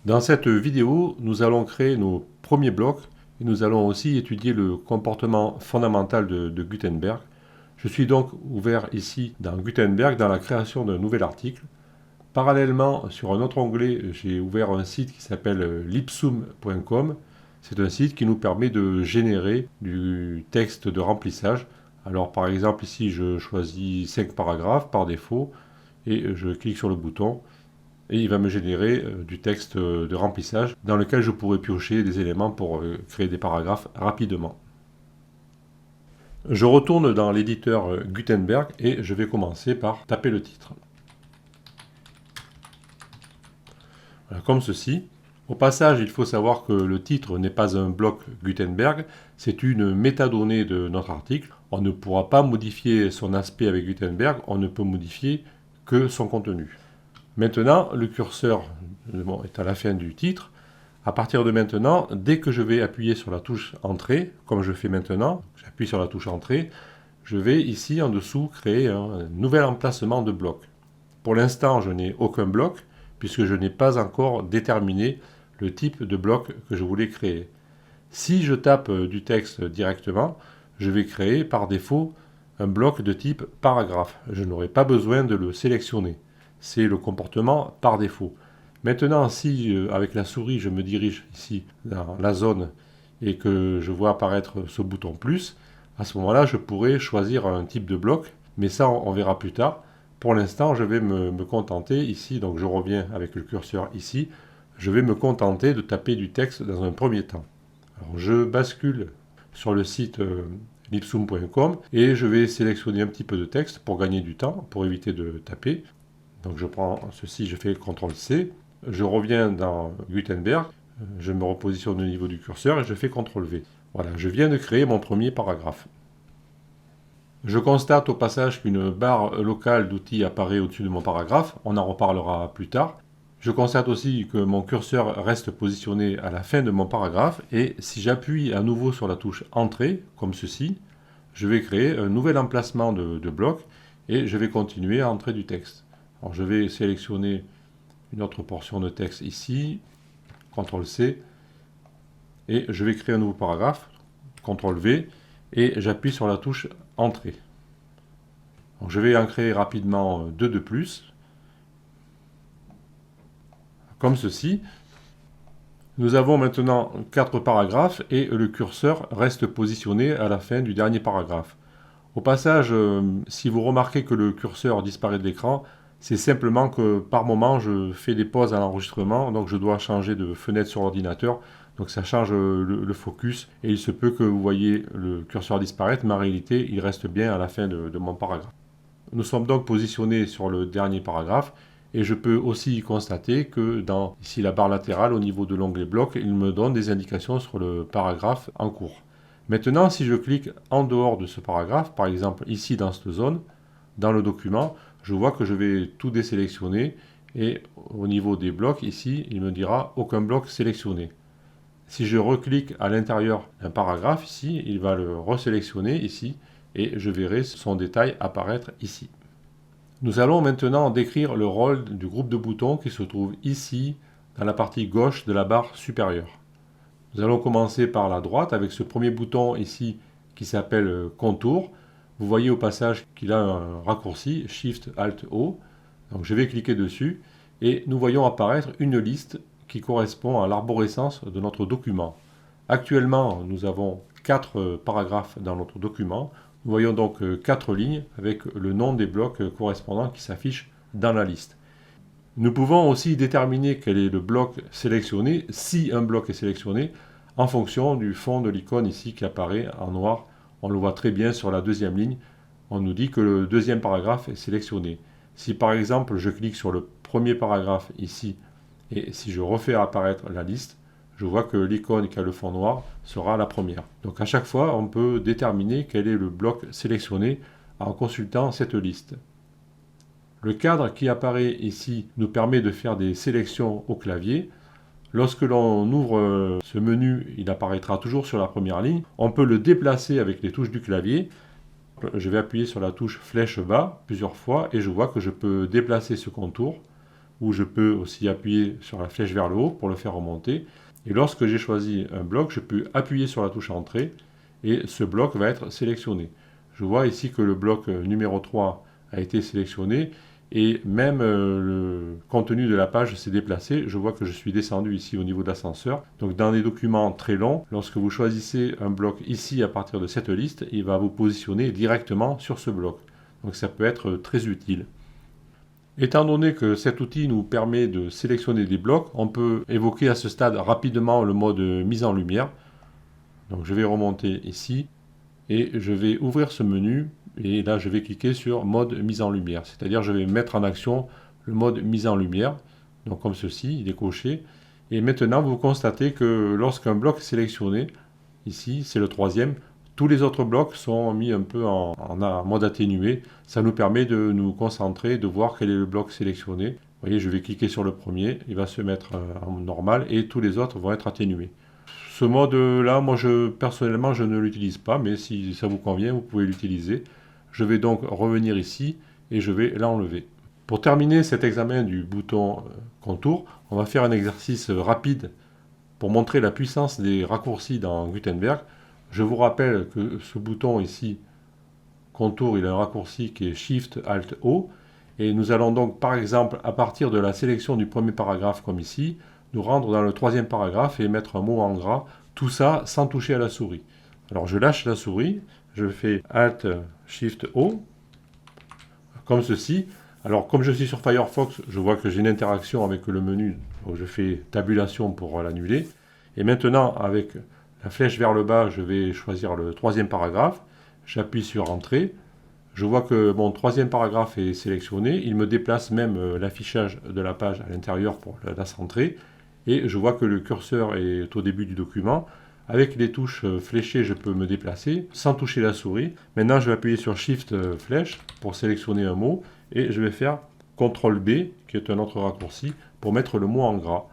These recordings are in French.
Dans cette vidéo, nous allons créer nos premiers blocs et nous allons aussi étudier le comportement fondamental de Gutenberg. Je suis donc ouvert ici dans Gutenberg dans la création d'un nouvel article. Parallèlement, sur un autre onglet, j'ai ouvert un site qui s'appelle lipsum.com. C'est un site qui nous permet de générer du texte de remplissage. Alors par exemple ici je choisis 5 paragraphes par défaut et je clique sur le bouton. Et il va me générer du texte de remplissage dans lequel je pourrai piocher des éléments pour créer des paragraphes rapidement. Je retourne dans l'éditeur Gutenberg et je vais commencer par taper le titre. Voilà, comme ceci. Au passage, il faut savoir que le titre n'est pas un bloc Gutenberg, c'est une métadonnée de notre article. On ne pourra pas modifier son aspect avec Gutenberg, on ne peut modifier que son contenu. Maintenant, le curseur est à la fin du titre. À partir de maintenant, dès que je vais appuyer sur la touche Entrée, comme je fais maintenant, j'appuie sur la touche Entrée, je vais ici en dessous créer un nouvel emplacement de bloc. Pour l'instant, je n'ai aucun bloc, puisque je n'ai pas encore déterminé le type de bloc que je voulais créer. Si je tape du texte directement, je vais créer par défaut un bloc de type paragraphe. Je n'aurai pas besoin de le sélectionner. C'est le comportement par défaut. Maintenant, si avec la souris je me dirige ici dans la zone et que je vois apparaître ce bouton plus, à ce moment-là je pourrais choisir un type de bloc, mais ça on verra plus tard. Pour l'instant je vais me contenter ici, donc je reviens avec le curseur ici, je vais me contenter de taper du texte dans un premier temps. Alors, je bascule sur le site lipsum.com et je vais sélectionner un petit peu de texte pour gagner du temps, pour éviter de taper. Donc je prends ceci, je fais CTRL-C, je reviens dans Gutenberg, je me repositionne au niveau du curseur et je fais CTRL-V. Voilà, je viens de créer mon premier paragraphe. Je constate au passage qu'une barre locale d'outils apparaît au-dessus de mon paragraphe, on en reparlera plus tard. Je constate aussi que mon curseur reste positionné à la fin de mon paragraphe et si j'appuie à nouveau sur la touche Entrée, comme ceci, je vais créer un nouvel emplacement de bloc et je vais continuer à entrer du texte. Alors je vais sélectionner une autre portion de texte ici, CTRL-C, et je vais créer un nouveau paragraphe, CTRL-V, et j'appuie sur la touche Entrée. Donc je vais en créer rapidement deux de plus, comme ceci. Nous avons maintenant 4 paragraphes et le curseur reste positionné à la fin du dernier paragraphe. Au passage, si vous remarquez que le curseur disparaît de l'écran, c'est simplement que par moment je fais des pauses à l'enregistrement, donc je dois changer de fenêtre sur l'ordinateur, donc ça change le focus et il se peut que vous voyez le curseur disparaître, mais en réalité il reste bien à la fin de mon paragraphe. Nous sommes donc positionnés sur le dernier paragraphe et je peux aussi constater que dans ici la barre latérale au niveau de l'onglet bloc, il me donne des indications sur le paragraphe en cours. Maintenant, si je clique en dehors de ce paragraphe, par exemple ici dans cette zone, dans le document, je vois que je vais tout désélectionner et au niveau des blocs, ici, il me dira aucun bloc sélectionné. Si je reclique à l'intérieur d'un paragraphe, ici, il va le resélectionner ici et je verrai son détail apparaître ici. Nous allons maintenant décrire le rôle du groupe de boutons qui se trouve ici dans la partie gauche de la barre supérieure. Nous allons commencer par la droite avec ce premier bouton ici qui s'appelle Contour. Vous voyez au passage qu'il a un raccourci Shift-Alt-O. Donc je vais cliquer dessus et nous voyons apparaître une liste qui correspond à l'arborescence de notre document. Actuellement, nous avons 4 paragraphes dans notre document. Nous voyons donc 4 lignes avec le nom des blocs correspondants qui s'affichent dans la liste. Nous pouvons aussi déterminer quel est le bloc sélectionné, si un bloc est sélectionné, en fonction du fond de l'icône ici qui apparaît en noir. On le voit très bien sur la deuxième ligne. On nous dit que le deuxième paragraphe est sélectionné. Si par exemple je clique sur le premier paragraphe ici et si je refais apparaître la liste, je vois que l'icône qui a le fond noir sera la première. Donc à chaque fois, on peut déterminer quel est le bloc sélectionné en consultant cette liste. Le cadre qui apparaît ici nous permet de faire des sélections au clavier. Lorsque l'on ouvre ce menu, il apparaîtra toujours sur la première ligne. On peut le déplacer avec les touches du clavier. Je vais appuyer sur la touche flèche bas plusieurs fois et je vois que je peux déplacer ce contour. ou je peux aussi appuyer sur la flèche vers le haut pour le faire remonter. Et lorsque j'ai choisi un bloc, je peux appuyer sur la touche Entrée et ce bloc va être sélectionné. Je vois ici que le bloc numéro 3 a été sélectionné et même le contenu de la page s'est déplacé. Je vois que je suis descendu ici au niveau de l'ascenseur. Donc dans des documents très longs, lorsque vous choisissez un bloc ici à partir de cette liste, il va vous positionner directement sur ce bloc. Donc ça peut être très utile. Étant donné que cet outil nous permet de sélectionner des blocs, on peut évoquer à ce stade rapidement le mode mise en lumière. Donc je vais remonter ici et je vais ouvrir ce menu et là je vais cliquer sur mode mise en lumière. C'est-à-dire je vais mettre en action le mode mise en lumière. Donc comme ceci, il est coché. Et maintenant vous constatez que lorsqu'un bloc est sélectionné, ici c'est le troisième, tous les autres blocs sont mis un peu en mode atténué. Ça nous permet de nous concentrer, de voir quel est le bloc sélectionné. Vous voyez, je vais cliquer sur le premier, il va se mettre en normal et tous les autres vont être atténués. Ce mode-là, moi personnellement, je ne l'utilise pas, mais si ça vous convient, vous pouvez l'utiliser. Je vais donc revenir ici et je vais l'enlever. Pour terminer cet examen du bouton contour, on va faire un exercice rapide pour montrer la puissance des raccourcis dans Gutenberg. Je vous rappelle que ce bouton ici, contour, il a un raccourci qui est Shift Alt O. Et nous allons donc, par exemple, à partir de la sélection du premier paragraphe, comme ici, nous rendre dans le troisième paragraphe et mettre un mot en gras. Tout ça sans toucher à la souris. Alors je lâche la souris, je fais Alt Shift O, comme ceci. Alors comme je suis sur Firefox, je vois que j'ai une interaction avec le menu. Donc je fais tabulation pour l'annuler. Et maintenant, avec la flèche vers le bas, je vais choisir le troisième paragraphe. J'appuie sur Entrée. Je vois que mon troisième paragraphe est sélectionné. Il me déplace même l'affichage de la page à l'intérieur pour la centrer. Et je vois que le curseur est au début du document. Avec les touches fléchées, je peux me déplacer sans toucher la souris. Maintenant, je vais appuyer sur Shift flèche pour sélectionner un mot. Et je vais faire CTRL B, qui est un autre raccourci, pour mettre le mot en gras.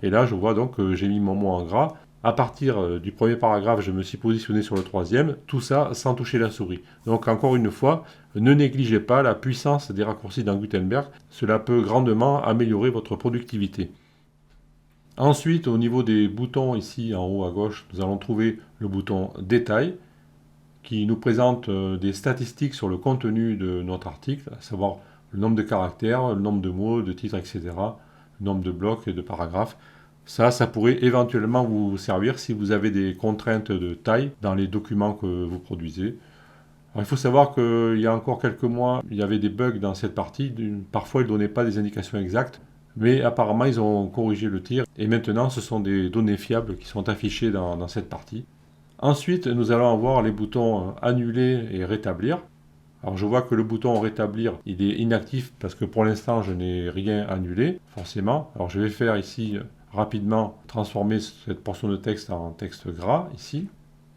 Et là, je vois donc que j'ai mis mon mot en gras. À partir du premier paragraphe, je me suis positionné sur le troisième, tout ça sans toucher la souris. Donc encore une fois, ne négligez pas la puissance des raccourcis dans Gutenberg, cela peut grandement améliorer votre productivité. Ensuite, au niveau des boutons, ici en haut à gauche, nous allons trouver le bouton Détail, qui nous présente des statistiques sur le contenu de notre article, à savoir le nombre de caractères, le nombre de mots, de titres, etc., le nombre de blocs et de paragraphes. Ça pourrait éventuellement vous servir si vous avez des contraintes de taille dans les documents que vous produisez. Alors, il faut savoir qu'il y a encore quelques mois, il y avait des bugs dans cette partie. Parfois, ils ne donnaient pas des indications exactes, mais apparemment, ils ont corrigé le tir. Et maintenant, ce sont des données fiables qui sont affichées dans cette partie. Ensuite, nous allons avoir les boutons Annuler et Rétablir. Alors, je vois que le bouton Rétablir, il est inactif parce que pour l'instant, je n'ai rien annulé, forcément. Alors, je vais faire ici rapidement transformer cette portion de texte en texte gras ici.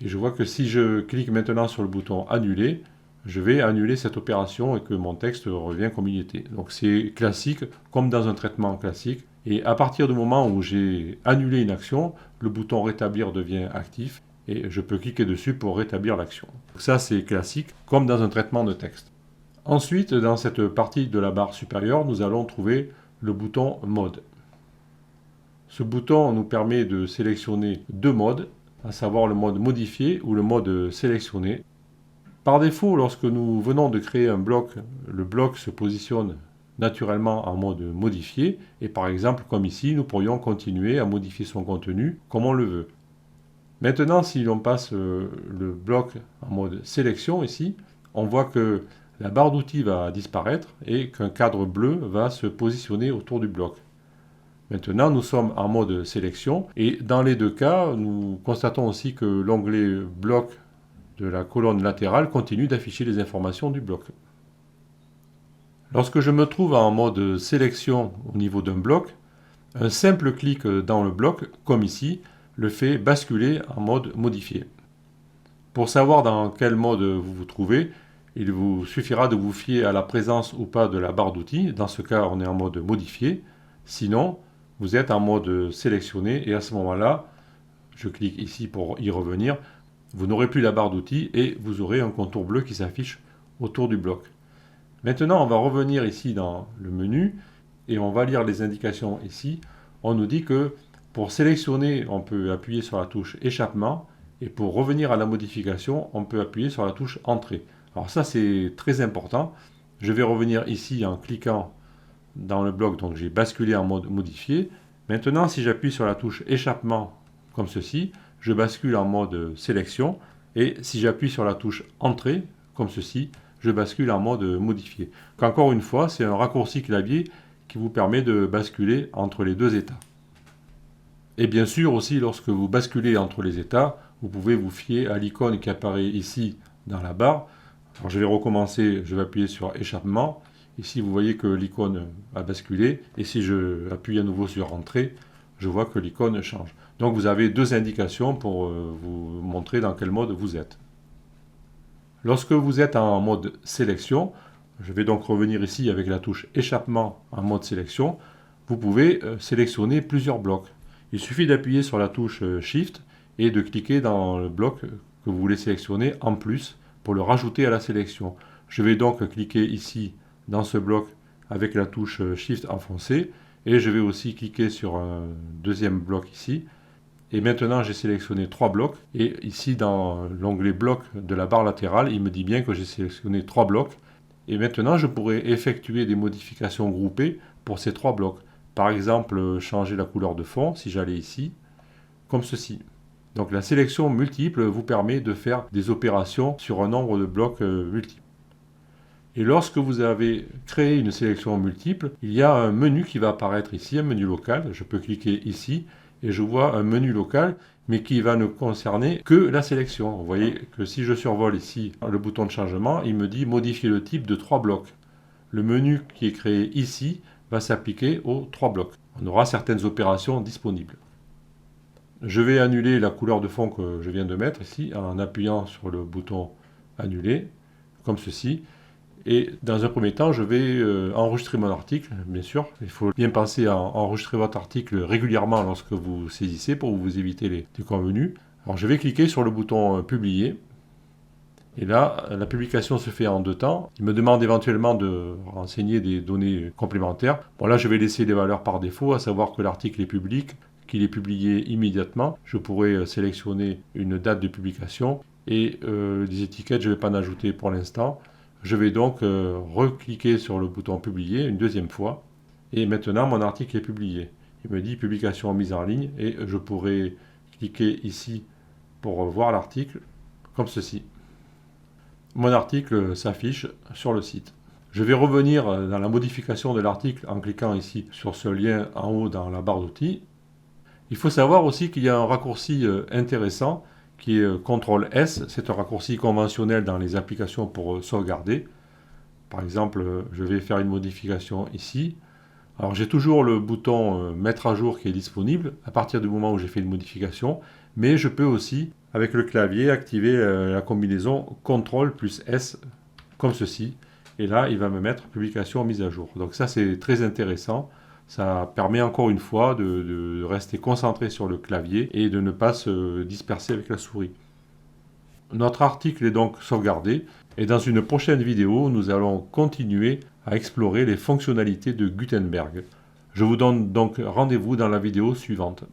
Et je vois que si je clique maintenant sur le bouton Annuler, je vais annuler cette opération et que mon texte revient comme il était. Donc c'est classique, comme dans un traitement classique. Et à partir du moment où j'ai annulé une action, le bouton Rétablir devient actif et je peux cliquer dessus pour rétablir l'action. Ça c'est classique, comme dans un traitement de texte. Ensuite, dans cette partie de la barre supérieure, nous allons trouver le bouton Mode. Ce bouton nous permet de sélectionner deux modes, à savoir le mode modifié ou le mode sélectionné. Par défaut, lorsque nous venons de créer un bloc, le bloc se positionne naturellement en mode modifié et par exemple comme ici, nous pourrions continuer à modifier son contenu comme on le veut. Maintenant, si l'on passe le bloc en mode sélection ici, on voit que la barre d'outils va disparaître et qu'un cadre bleu va se positionner autour du bloc. Maintenant, nous sommes en mode sélection et dans les deux cas, nous constatons aussi que l'onglet bloc de la colonne latérale continue d'afficher les informations du bloc. Lorsque je me trouve en mode sélection au niveau d'un bloc, un simple clic dans le bloc, comme ici, le fait basculer en mode modifié. Pour savoir dans quel mode vous vous trouvez, il vous suffira de vous fier à la présence ou pas de la barre d'outils. Dans ce cas, on est en mode modifié. Sinon, vous êtes en mode sélectionné et à ce moment-là, je clique ici pour y revenir, vous n'aurez plus la barre d'outils et vous aurez un contour bleu qui s'affiche autour du bloc. Maintenant, on va revenir ici dans le menu et on va lire les indications ici, on nous dit que pour sélectionner, on peut appuyer sur la touche échappement, et pour revenir à la modification, on peut appuyer sur la touche entrée. Alors ça, c'est très important. Je vais revenir ici en cliquant dans le bloc, donc j'ai basculé en mode modifié. Maintenant, si j'appuie sur la touche échappement, comme ceci, je bascule en mode sélection, et si j'appuie sur la touche entrée, comme ceci, je bascule en mode modifié. Encore une fois, c'est un raccourci clavier qui vous permet de basculer entre les deux états. Et bien sûr aussi, lorsque vous basculez entre les états, vous pouvez vous fier à l'icône qui apparaît ici dans la barre. Alors je vais recommencer, je vais appuyer sur échappement. Ici, vous voyez que l'icône a basculé. Et si je appuie à nouveau sur entrée, je vois que l'icône change. Donc vous avez deux indications pour vous montrer dans quel mode vous êtes. Lorsque vous êtes en mode sélection, je vais donc revenir ici avec la touche échappement en mode sélection, vous pouvez sélectionner plusieurs blocs. Il suffit d'appuyer sur la touche Shift et de cliquer dans le bloc que vous voulez sélectionner en plus pour le rajouter à la sélection. Je vais donc cliquer ici dans ce bloc avec la touche Shift enfoncée et je vais aussi cliquer sur un deuxième bloc ici. Et maintenant, j'ai sélectionné 3 blocs. Et ici, dans l'onglet bloc de la barre latérale, il me dit bien que j'ai sélectionné 3 blocs. Et maintenant, je pourrais effectuer des modifications groupées pour ces 3 blocs. Par exemple, changer la couleur de fond, si j'allais ici, comme ceci. Donc la sélection multiple vous permet de faire des opérations sur un nombre de blocs multiples. Et lorsque vous avez créé une sélection multiple, il y a un menu qui va apparaître ici, un menu local. Je peux cliquer ici et je vois un menu local, mais qui va ne concerner que la sélection. Vous voyez que si je survole ici le bouton de changement, il me dit modifier le type de 3 blocs. Le menu qui est créé ici va s'appliquer aux 3 blocs. On aura certaines opérations disponibles. Je vais annuler la couleur de fond que je viens de mettre ici en appuyant sur le bouton annuler, comme ceci. Et dans un premier temps, je vais enregistrer mon article, bien sûr. Il faut bien penser à enregistrer votre article régulièrement lorsque vous saisissez pour vous éviter les déconvenus. Alors je vais cliquer sur le bouton publier. Et là, la publication se fait en 2 temps. Il me demande éventuellement de renseigner des données complémentaires. Bon là, je vais laisser les valeurs par défaut, à savoir que l'article est public, qu'il est publié immédiatement. Je pourrais sélectionner une date de publication et des étiquettes, je ne vais pas en ajouter pour l'instant. Je vais donc recliquer sur le bouton publier une deuxième fois. Et maintenant, mon article est publié. Il me dit publication mise en ligne et je pourrais cliquer ici pour voir l'article comme ceci. Mon article s'affiche sur le site. Je vais revenir dans la modification de l'article en cliquant ici sur ce lien en haut dans la barre d'outils. Il faut savoir aussi qu'il y a un raccourci intéressant qui est CTRL-S. C'est un raccourci conventionnel dans les applications pour sauvegarder. Par exemple, je vais faire une modification ici. Alors j'ai toujours le bouton mettre à jour qui est disponible à partir du moment où j'ai fait une modification, mais je peux aussi, avec le clavier, activer la combinaison CTRL plus S, comme ceci. Et là, il va me mettre publication mise à jour. Donc ça, c'est très intéressant. Ça permet encore une fois de rester concentré sur le clavier et de ne pas se disperser avec la souris. Notre article est donc sauvegardé et dans une prochaine vidéo, nous allons continuer à explorer les fonctionnalités de Gutenberg. Je vous donne donc rendez-vous dans la vidéo suivante.